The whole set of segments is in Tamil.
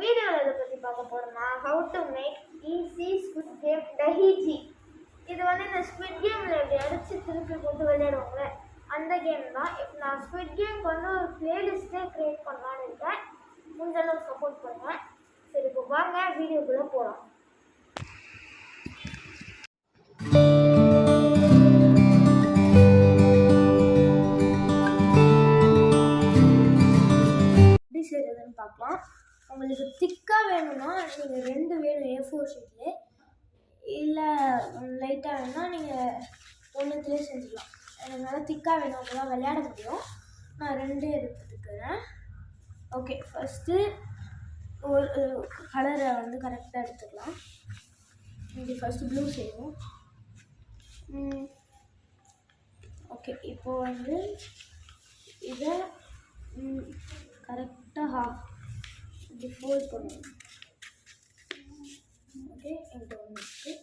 வீடியோவில் இதை பற்றி பார்க்க போகிறோம்னா how to make easy squid game டஹிஜி. இது இந்த ஸ்குவிட் கேமில் எப்படி அடித்து திருப்பி போட்டு விளையாடுவாங்க அந்த கேம் தான். இப்போ நான் ஸ்குவிட் கேம்க்கு ஒரு பிளேலிஸ்ட்டே க்ரியேட் பண்ணலான்னு இருக்கேன். முடிஞ்சளவு சப்போர்ட் பண்ணுவேன். சரி, இப்போ வாங்க வீடியோக்குள்ளே போகலாம். எப்படி செய்கிறதுன்னு பார்க்கலாம். உங்களுக்கு திக்காக வேணும்னா நீங்கள் 2 வேணும் A4 ஷீட்லேயே, இல்லை லைட்டாக வேணும்னா நீங்கள் ஒன்றுத்துலேயே செஞ்சுக்கலாம். எனக்கு நல்லா திக்காக வேணும், அப்போ தான் விளையாட முடியும். நான் 2 எடுத்துக்கிறேன். ஓகே, ஃபஸ்ட்டு ஒரு கலரை கரெக்டாக எடுத்துக்கலாம். இது ஃபஸ்ட்டு ப்ளூ செய்வோம். ஓகே, இப்போது இதை கரெக்டாக இப்படி ஃபோல்ட் பண்ணுவோம். ஓகே, இந்த ஒன்று இருக்குது.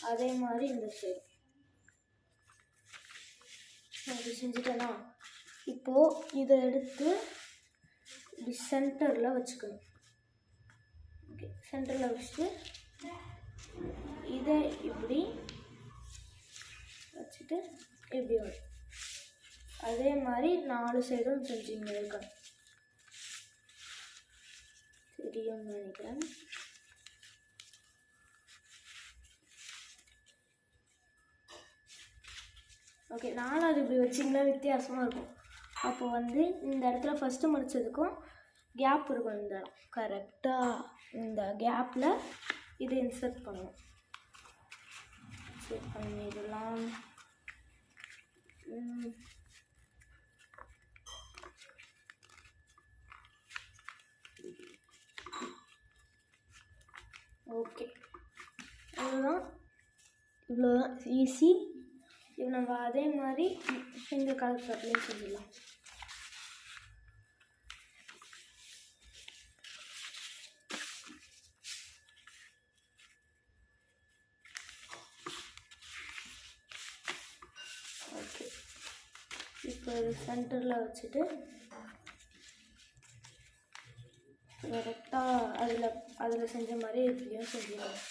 அதே மாதிரி இந்த சைடு அப்படி செஞ்சுட்டேன்னா இப்போது இதை எடுத்து இப்படி சென்டரில் வச்சுக்கணும். ஓகே, சென்டரில் வச்சுட்டு இதை இப்படி வச்சுட்டு இப்படி வரும். அதே மாதிரி 4 சைடும் செஞ்சுங்க இருக்கணும். தெரியும்னு நினைக்கிறேன். ஓகே, 4 இப்படி வச்சிங்கன்னா வித்தியாசமாக இருக்கும். அப்போ இந்த இடத்துல ஃபஸ்ட்டு முடிச்சதுக்கும் கேப் இருக்கும். இந்த இடம் கரெக்டாக இந்த கேப்பில் இதை இன்சர்ட் பண்ணுவோம். செட் பண்ணிடலாம். ஓகே, அவ்வளோதான். இவ்வளோதான் ஈஸி. இப்போ நம்ம அதே மாதிரி இந்த கலர் கட்லேயே செஞ்சிடலாம். ஓகே, இப்போ இது சென்டரில் வச்சுட்டு கரெக்டாக அதில் செஞ்ச மாதிரி இப்படியும் செஞ்சிடலாம்.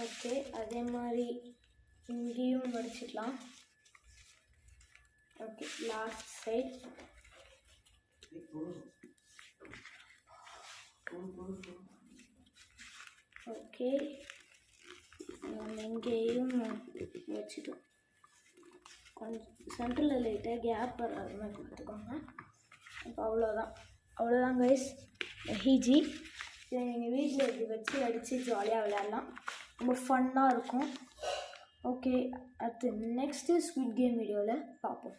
ஓகே, அதே மாதிரி இங்கேயும் மடிச்சிடலாம். Okay, last side. ஓகே, இங்கேயும் வச்சுட்டோம். கொஞ்சம் சென்டரில் லைட்டாக கேப் வராத மாதிரி பார்த்துக்கோங்க. இப்போ அவ்வளோதான் கைஸ், டஹிஜி. இதை நீங்கள் வீட்டில் இப்படி வச்சு அடித்து ஜாலியாக விளையாடலாம். ரொம்ப ஃபன்னாக இருக்கும். ஓகே, அடுத்து நெக்ஸ்ட்டு ஸ்குவிட் கேம் வீடியோவில் பார்ப்போம்.